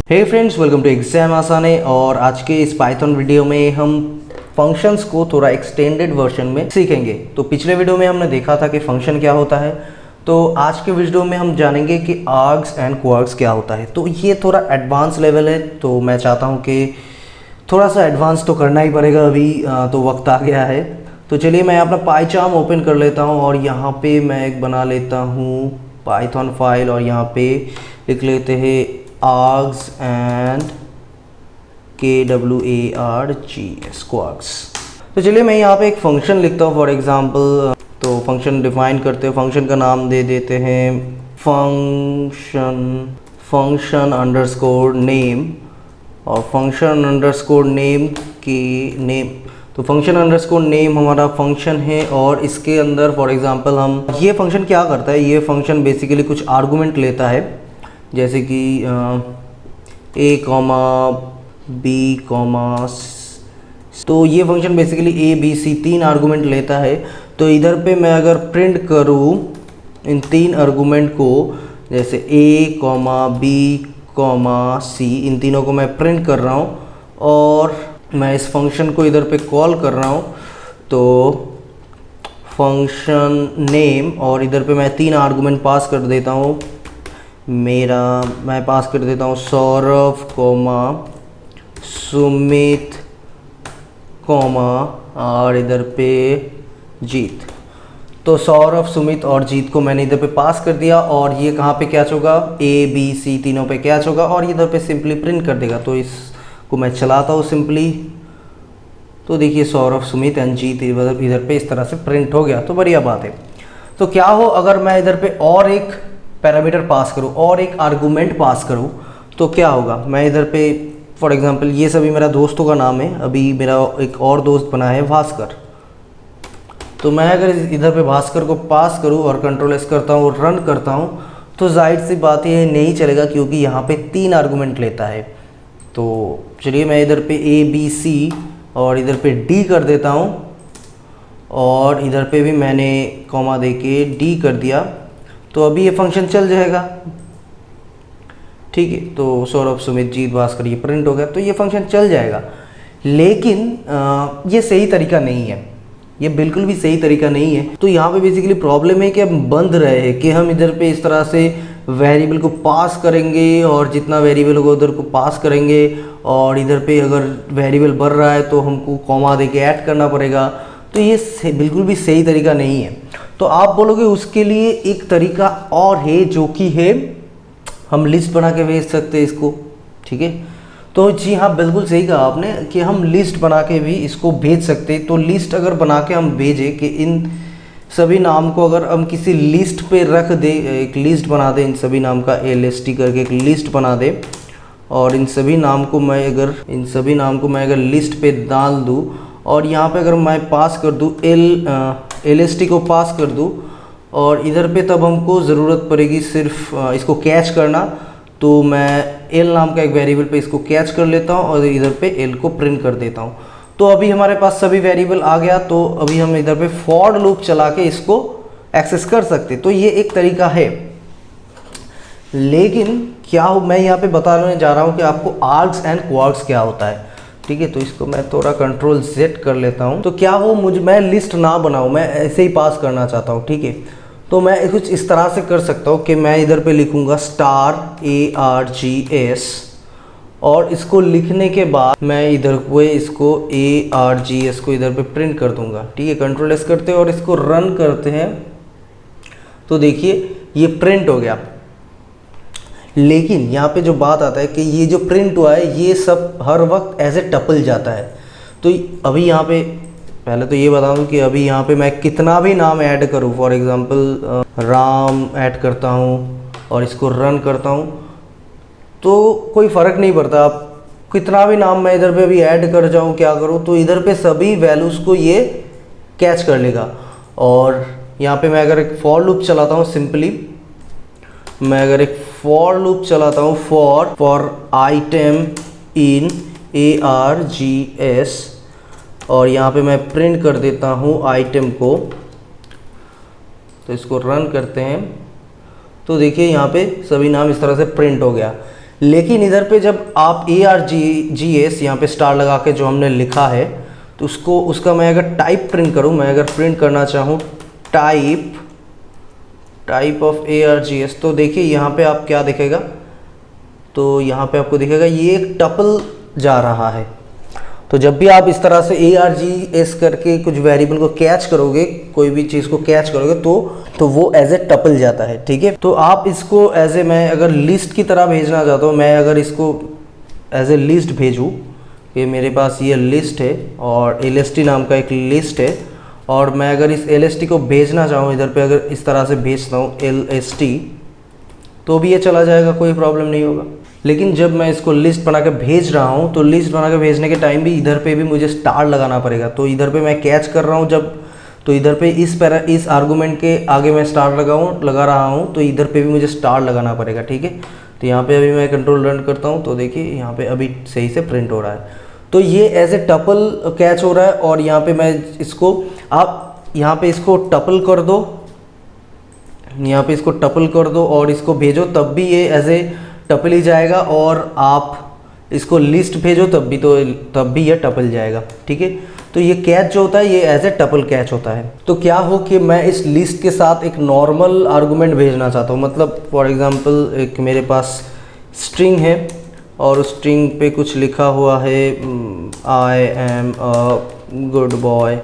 Hey friends, welcome to exam आसाने। और आज के इस पाइथन वीडियो में हम फंक्शंस को थोड़ा एक्सटेंडेड वर्जन में सीखेंगे। तो पिछले वीडियो में हमने देखा था कि फंक्शन क्या होता है, तो आज के वीडियो में हम जानेंगे कि आर्ग्स एंड क्वार्क्स क्या होता है। तो ये थोड़ा एडवांस लेवल है, तो मैं चाहता हूँ कि थोड़ा सा एडवांस तो करना ही पड़ेगा अभी, तो वक्त आ गया है। तो चलिए मैं अपना पाइचार्म ओपन कर लेता हूँ और यहाँ पे मैं एक बना लेता हूँ पाइथन फाइल और यहाँ पे लिख लेते हैं args and KWARGS क्वार्क्स। तो चलिए मैं यहाँ पे एक फंक्शन लिखता हूँ फॉर एग्जांपल। तो फंक्शन डिफाइन करते हैं, फंक्शन का नाम दे देते हैं फंक्शन अंडरस्कोर नेम, और फंक्शन अंडरस्कोर नेम की नेम। तो फंक्शन अंडरस्कोर नेम हमारा फंक्शन है और इसके अंदर फॉर एग्जांपल हम ये फंक्शन क्या करता है, ये फंक्शन बेसिकली कुछ आर्गूमेंट लेता है, जैसे कि ए कॉमा बी कॉमा। तो ये function basically A B C तीन आर्गूमेंट लेता है। तो इधर पे मैं अगर प्रिंट करूँ इन तीन आर्गूमेंट को, जैसे ए कॉमा बी कॉमा सी, इन तीनों को मैं प्रिंट कर रहा हूँ और मैं इस फंक्शन को इधर पे कॉल कर रहा हूँ। तो फंक्शन नेम और इधर पे मैं तीन आर्गूमेंट पास कर देता हूँ। मैं पास कर देता हूँ सौरभ कॉमा सुमित कॉमा और इधर पे जीत। तो सौरभ, सुमित और जीत को मैंने इधर पे पास कर दिया और ये कहाँ पे कैच होगा, ए बी सी तीनों पे कैच होगा और इधर पे सिंपली प्रिंट कर देगा। तो इसको मैं चलाता हूँ सिंपली, तो देखिए सौरभ, सुमित एंड जीत इधर पे इस तरह से प्रिंट हो गया। तो बढ़िया बात है। तो क्या हो अगर मैं इधर पे और एक पैरामीटर पास करूँ और एक आर्गूमेंट पास करूँ, तो क्या होगा। मैं इधर पे फॉर एग्जांपल ये सभी मेरा दोस्तों का नाम है, अभी मेरा एक और दोस्त बना है भास्कर। तो मैं अगर इधर पे भास्कर को पास करूँ और कंट्रोल एस करता हूँ और रन करता हूँ, तो जाहिर सी बात ये नहीं चलेगा क्योंकि यहाँ पे तीन आर्गूमेंट लेता है। तो चलिए मैं इधर पे ए बी सी और इधर पे डी कर देता हूँ और इधर पे भी मैंने कॉमा दे के डी कर दिया। तो अभी ये फंक्शन चल जाएगा, ठीक है। तो सौरभ, सुमित, जीत, भास्कर ये प्रिंट हो गया, तो ये फंक्शन चल जाएगा। लेकिन ये सही तरीका नहीं है, ये बिल्कुल भी सही तरीका नहीं है। तो यहाँ पे बेसिकली प्रॉब्लम है कि हम बंद रहे हैं कि हम इधर पे इस तरह से वेरिएबल को पास करेंगे और जितना वेरिएबल होगा उधर को पास करेंगे, और इधर पे अगर वेरिएबल बढ़ रहा है तो हमको कॉमा दे के ऐड करना पड़ेगा। तो ये बिल्कुल भी सही तरीका नहीं है। तो आप बोलोगे उसके लिए एक तरीका और है, जो कि है हम लिस्ट बना के भेज सकते हैं इसको, ठीक है। तो जी हाँ, बिल्कुल सही कहा आपने कि हम लिस्ट बना के भी इसको भेज सकते हैं। तो लिस्ट अगर बना के हम भेजें कि इन सभी नाम को अगर हम किसी लिस्ट पे रख दे, एक लिस्ट बना दे, इन सभी नाम का LST करके एक लिस्ट बना दे, और इन सभी नाम को मैं अगर लिस्ट पे डाल दूँ और यहाँ पे अगर मैं पास कर दूँ LST को पास कर दूँ, और इधर पे तब हमको ज़रूरत पड़ेगी सिर्फ इसको कैच करना। तो मैं L नाम का एक वेरिएबल पे इसको कैच कर लेता हूँ और इधर पे L को प्रिंट कर देता हूँ। तो अभी हमारे पास सभी वेरिएबल आ गया। तो अभी हम इधर पे फॉर लूप चला के इसको एक्सेस कर सकते। तो ये एक तरीका है। लेकिन क्या हो, मैं यहाँ पे बताने जा रहा हूँ कि आपको आर्ग्स एंड क्वार्क्स क्या होता है, ठीक है। तो इसको मैं थोड़ा कंट्रोल Z कर लेता हूँ। तो क्या हो, मैं लिस्ट ना बनाऊँ, मैं ऐसे ही पास करना चाहता हूँ, ठीक है। तो मैं कुछ इस तरह से कर सकता हूँ कि मैं इधर पे लिखूँगा *ARGS, और इसको लिखने के बाद मैं इधर पे इसको ARGS को इधर पे प्रिंट कर दूँगा, ठीक है। कंट्रोल S करते हैं और इसको रन करते हैं, तो देखिए ये प्रिंट हो गया। लेकिन यहाँ पे जो बात आता है कि ये जो प्रिंट हुआ है ये सब हर वक्त ऐसे टपल जाता है। तो अभी यहाँ पे पहले तो ये बता दूँ कि अभी यहाँ पे मैं कितना भी नाम ऐड करूँ, फॉर एग्जांपल राम ऐड करता हूँ और इसको रन करता हूँ, तो कोई फ़र्क नहीं पड़ता। आप कितना भी नाम मैं इधर पे अभी ऐड कर जाऊँ, क्या करूँ, तो इधर पे सभी वैल्यूज़ को ये कैच कर लेगा। और यहाँ पे मैं अगर एक फॉर लूप चलाता हूँ, सिंपली मैं अगर एक फॉर लूप चलाता हूँ फॉर आइटम इन ARGS, और यहाँ पे मैं प्रिंट कर देता हूँ आइटम को। तो इसको रन करते हैं, तो देखिए यहाँ पे सभी नाम इस तरह से प्रिंट हो गया। लेकिन इधर पे जब आप ARGS यहाँ पे स्टार लगा के जो हमने लिखा है, तो उसका मैं अगर टाइप प्रिंट करूँ, मैं अगर प्रिंट करना चाहूँ टाइप ऑफ ARGS, तो देखिए यहाँ पे आप क्या दिखेगा, तो यहाँ पे आपको दिखेगा ये एक टपल जा रहा है। तो जब भी आप इस तरह से ARGS करके कुछ वेरिएबल को कैच करोगे, कोई भी चीज़ को कैच करोगे, तो वो एज ए टपल जाता है, ठीक है। तो आप इसको एज ए, मैं अगर लिस्ट की तरह भेजना चाहता हूँ, मैं अगर इसको एज ए लिस्ट भेजूँ कि मेरे पास ये लिस्ट है और LST नाम का एक लिस्ट है, और मैं अगर इस LST को भेजना चाहूँ इधर पे, अगर इस तरह से भेजता हूँ LST, तो भी ये चला जाएगा, कोई प्रॉब्लम नहीं होगा। लेकिन जब मैं इसको लिस्ट बना के भेज रहा हूँ, तो लिस्ट बना के भेजने के टाइम भी इधर पे भी मुझे स्टार लगाना पड़ेगा। तो इधर पे मैं कैच कर रहा हूँ जब, तो इधर पे इस आर्गूमेंट के आगे मैं स्टार लगा रहा हूँ, तो इधर पे भी मुझे स्टार लगाना पड़ेगा, ठीक है। तो यहाँ पे अभी मैं कंट्रोल रन करता हूँ, तो देखिए यहाँ पे अभी सही से प्रिंट हो रहा है। तो ये एज ए टपल कैच हो रहा है, और यहाँ पे मैं इसको, आप यहाँ पे इसको टपल कर दो, यहाँ पे इसको टपल कर दो और इसको भेजो, तब भी ये एज ए टपल ही जाएगा, और आप इसको लिस्ट भेजो तब भी ये टपल जाएगा, ठीक है। तो ये कैच जो होता है ये एज ए टपल कैच होता है। तो क्या हो कि मैं इस लिस्ट के साथ एक नॉर्मल आर्गूमेंट भेजना चाहता हूँ, मतलब फॉर एग्जांपल एक मेरे पास स्ट्रिंग है और उस स्ट्रिंग पे कुछ लिखा हुआ है I am a good boy,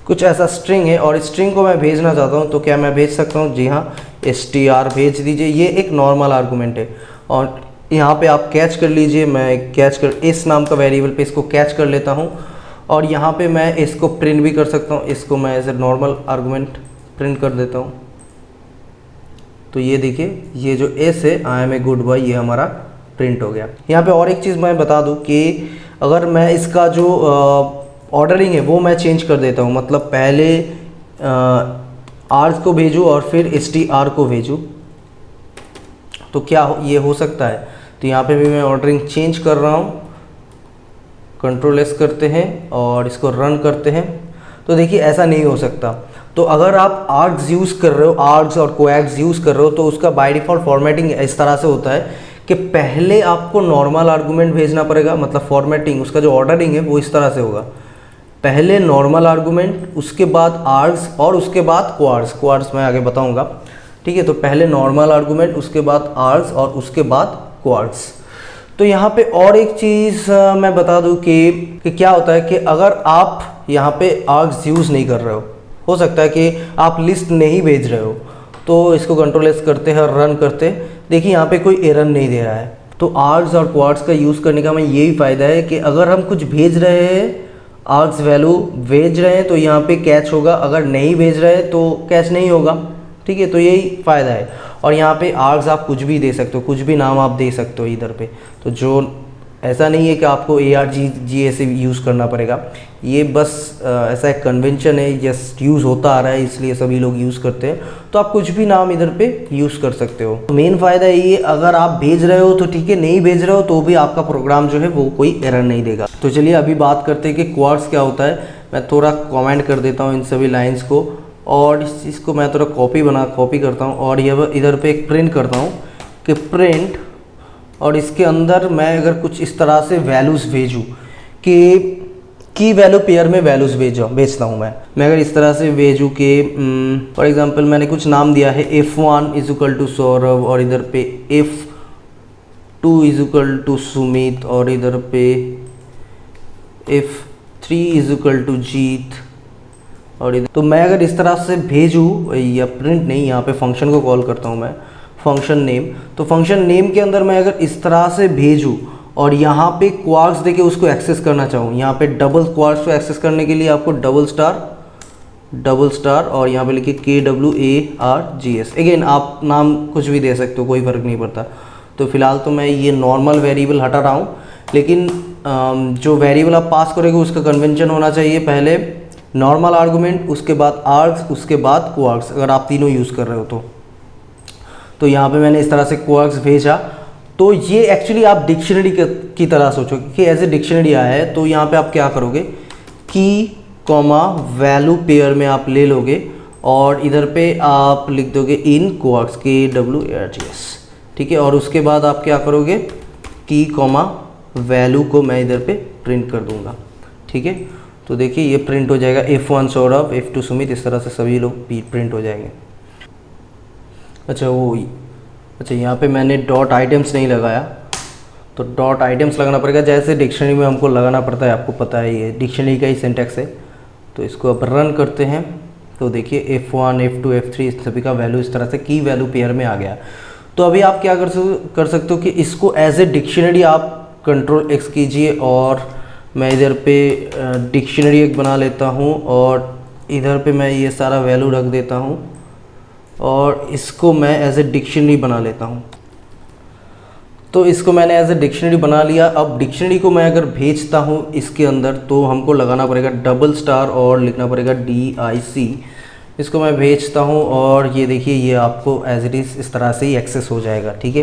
कुछ ऐसा स्ट्रिंग है, और स्ट्रिंग को मैं भेजना चाहता हूँ। तो क्या मैं भेज सकता हूँ? जी हाँ, str भेज दीजिए। ये एक नॉर्मल आर्गूमेंट है, और यहाँ पे आप कैच कर लीजिए। मैं कैच कर इस नाम का वेरिएबल पे इसको कैच कर लेता हूँ, और यहाँ पे मैं इसको प्रिंट भी कर सकता हूँ। इसको मैं as a normal argument print कर देता हूँ। तो ये देखिए, ये जो एस है, I am a good boy, ये हमारा प्रिंट हो गया। यहाँ पे और एक चीज़ मैं बता दूँ कि अगर मैं इसका जो ऑर्डरिंग है वो मैं चेंज कर देता हूँ, मतलब पहले आर्स को भेजूँ और फिर str को भेजूँ, तो क्या ये हो सकता है? तो यहाँ पे भी मैं ऑर्डरिंग चेंज कर रहा हूँ। कंट्रोल S करते हैं और इसको रन करते हैं, तो देखिए ऐसा नहीं हो सकता। तो अगर आप आर्ग्स यूज़ कर रहे हो, आर्ग्स और कोएक्स यूज़ कर रहे हो, तो उसका बाय डिफ़ॉल्ट फॉर्मेटिंग इस तरह से होता है कि पहले आपको नॉर्मल आर्गूमेंट भेजना पड़ेगा, मतलब फॉर्मेटिंग उसका जो ऑर्डरिंग है वो इस तरह से होगा। पहले नॉर्मल आर्गूमेंट, उसके बाद आर्ग्स, और उसके बाद क्वार्ट्स मैं आगे बताऊंगा, ठीक है। तो पहले नॉर्मल आर्गूमेंट, उसके बाद आर्ग्स, और उसके बाद क्वार्ट्स। तो यहाँ पे और एक चीज़ मैं बता दूँ कि क्या होता है कि अगर आप यहाँ पे आर्ग्स यूज़ नहीं कर रहे हो सकता है कि आप लिस्ट नहीं भेज रहे हो, तो इसको कंट्रोल S करते हैं और रन करते हैं। देखिए यहाँ पे कोई एरर नहीं दे रहा है। तो आर्ग्स और क्वार्ट्स का यूज़ करने का मैं यही फ़ायदा है कि अगर हम कुछ भेज रहे हैं, आर्ग्स वैल्यू भेज रहे हैं, तो यहाँ पे कैच होगा, अगर नहीं भेज रहे हैं तो कैच नहीं होगा, ठीक है। तो यही फ़ायदा है। और यहाँ पे आर्ग्स आप कुछ भी दे सकते हो, कुछ भी नाम आप दे सकते हो इधर पे। तो जो ऐसा नहीं है कि आपको ARGS यूज़ करना पड़ेगा, ये बस ऐसा एक कन्वेंशन है, जस्ट यूज़ होता आ रहा है, इसलिए सभी लोग यूज़ करते हैं। तो आप कुछ भी नाम इधर पे यूज़ कर सकते हो। मेन फ़ायदा ये, अगर आप भेज रहे हो तो ठीक है, नहीं भेज रहे हो तो भी आपका प्रोग्राम जो है वो कोई एरर नहीं देगा। तो चलिए अभी बात करते हैं कि क्वार्ट्स क्या होता है। मैं थोड़ा कमेंट कर देता हूँ इन सभी लाइन्स को, और इस चीज़ को मैं थोड़ा कॉपी करता हूँ, और ये इधर पे एक प्रिंट करता हूँ कि प्रिंट, और इसके अंदर मैं अगर कुछ इस तरह से वैल्यूज़ भेजूँ कि की वैल्यू पेयर में वैल्यूज़ भेजता हूँ मैं अगर इस तरह से भेजूँ कि फॉर एग्जांपल मैंने कुछ नाम दिया है, F1 = सौरभ, और इधर पे F2 = सुमित, और इधर पे F3 = जीत, और इधर। तो मैं अगर इस तरह से भेजूँ, या प्रिंट नहीं, यहाँ पे फंक्शन को कॉल करता हूँ मैं, फंक्शन नेम। तो फंक्शन नेम के अंदर मैं अगर इस तरह से भेजूँ और यहाँ पे क्वार्ट्स देके उसको एक्सेस करना चाहूँ, यहाँ पे डबल क्वार्ट्स को एक्सेस करने के लिए आपको डबल स्टार और यहाँ पे लिखिए KWARGS। अगेन आप नाम कुछ भी दे सकते हो, कोई फ़र्क नहीं पड़ता। तो फिलहाल तो मैं ये नॉर्मल वेरिएबल हटा रहा हूँ, लेकिन जो वेरिएबल आप पास करोगे उसका कन्वेंशन होना चाहिए, पहले नॉर्मल आर्गूमेंट, उसके बाद आर्ग्स, उसके बाद क्वार्ट्स, अगर आप तीनों यूज़ कर रहे हो तो यहाँ पे मैंने इस तरह से क्वार्ट्स भेजा। तो ये एक्चुअली आप डिक्शनरी की तरह सोचो कि एज ए डिक्शनरी आया है। तो यहाँ पे आप क्या करोगे, की कॉमा वैल्यू पेयर में आप ले लोगे, और इधर पे आप लिख दोगे इन क्वार्ट्स KWARGS, ठीक है। और उसके बाद आप क्या करोगे, टी कॉमा वैल्यू को मैं इधर पे प्रिंट कर दूंगा। ठीक है, तो देखिए ये प्रिंट हो जाएगा F1 सौरभ, F2 सुमित, इस तरह से सभी लोग प्रिंट हो जाएंगे। अच्छा यहाँ पे मैंने डॉट आइटम्स नहीं लगाया, तो डॉट आइटम्स लगाना पड़ेगा, जैसे डिक्शनरी में हमको लगाना पड़ता है, आपको पता है ये डिक्शनरी का ही सिंटैक्स है। तो इसको अब रन करते हैं, तो देखिए F1 F2 F3 इस सभी का वैल्यू इस तरह से की वैल्यू पेयर में आ गया। तो अभी आप क्या कर सकते हो कि इसको एज ए डिक्शनरी आप कंट्रोल X कीजिए, और मैं इधर पे डिक्शनरी एक बना लेता हूँ, और इधर पे मैं ये सारा वैल्यू रख देता हूँ, और इसको मैं एज ए डिक्शनरी बना लेता हूँ। तो इसको मैंने एज ए डिक्शनरी बना लिया। अब डिक्शनरी को मैं अगर भेजता हूँ इसके अंदर, तो हमको लगाना पड़ेगा डबल स्टार और लिखना पड़ेगा DIC। इसको मैं भेजता हूँ, और ये देखिए ये आपको एज इट इज़ इस तरह से ही एक्सेस हो जाएगा। ठीक है,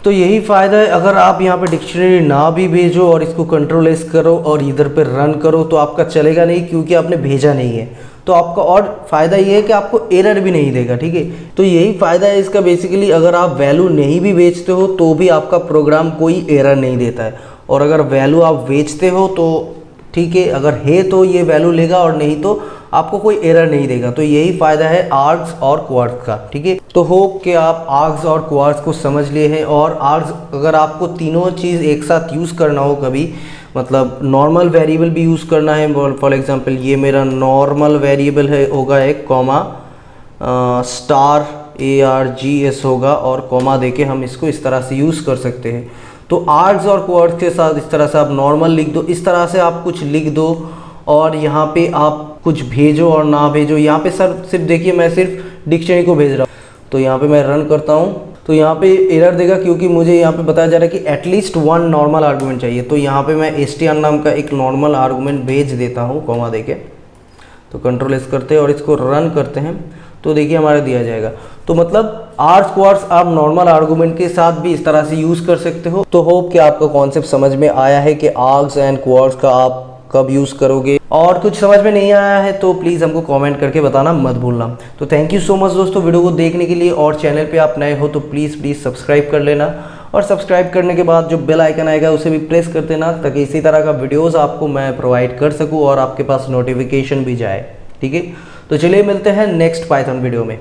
तो यही फ़ायदा है, अगर आप यहाँ पे डिक्शनरी ना भी भेजो और इसको कंट्रोल S करो और इधर पे रन करो, तो आपका चलेगा नहीं, क्योंकि आपने भेजा नहीं है। तो आपका और फ़ायदा ये है कि आपको एरर भी नहीं देगा। ठीक है, तो यही फ़ायदा है इसका बेसिकली। अगर आप वैल्यू नहीं भी बेचते हो तो भी आपका प्रोग्राम कोई एरर नहीं देता है, और अगर वैल्यू आप बेचते हो तो ठीक है, अगर है तो ये वैल्यू लेगा, और नहीं तो आपको कोई एरर नहीं देगा। तो यही फ़ायदा है आर्ग्स और क्वार्ट्स का। ठीक है, तो होप कि आप आर्ग्स और क्वार्ट्स को समझ लिए हैं। और आर्ग्स अगर आपको तीनों चीज़ एक साथ यूज़ करना हो कभी, मतलब नॉर्मल वेरिएबल भी यूज़ करना है, फॉर एग्जांपल ये मेरा नॉर्मल वेरिएबल है, होगा एक कॉमा स्टार ARGS होगा, और कॉमा देके हम इसको इस तरह से यूज़ कर सकते हैं। तो आर्ग्स और क्वार्ट्स के साथ इस तरह से आप नॉर्मल लिख दो, इस तरह से आप कुछ लिख दो, और यहाँ पे आप कुछ भेजो और ना भेजो। यहाँ पे सर सिर्फ देखिए मैं सिर्फ डिक्शनरी को भेज रहा हूँ, तो यहाँ पे मैं रन करता हूँ, तो यहाँ पे एरर देगा, क्योंकि मुझे यहाँ पे बताया जा रहा है कि एटलीस्ट 1 नॉर्मल आर्गूमेंट चाहिए। तो यहाँ पे मैं str नाम का एक नॉर्मल आर्गूमेंट भेज देता हूँ कॉमा देके। तो कंट्रोल S करते हैं और इसको रन करते हैं, तो देखिए हमारा दिया जाएगा। तो मतलब आर्ग्स क्वार्ट्स आप नॉर्मल आर्गूमेंट के साथ भी इस तरह से यूज़ कर सकते हो। तो होप कि आपको कॉन्सेप्ट समझ में आया है कि आर्ग्स एंड क्वार्ट्स का आप कब यूज़ करोगे, और कुछ समझ में नहीं आया है तो प्लीज़ हमको कमेंट करके बताना मत भूलना। तो थैंक यू सो मच दोस्तों वीडियो को देखने के लिए, और चैनल पे आप नए हो तो प्लीज़ सब्सक्राइब कर लेना, और सब्सक्राइब करने के बाद जो बेल आइकन आएगा उसे भी प्रेस कर देना, ताकि इसी तरह का वीडियोज़ आपको मैं प्रोवाइड कर सकूँ और आपके पास नोटिफिकेशन भी जाए। ठीक है, तो चलिए मिलते हैं नेक्स्ट पाइथन वीडियो में।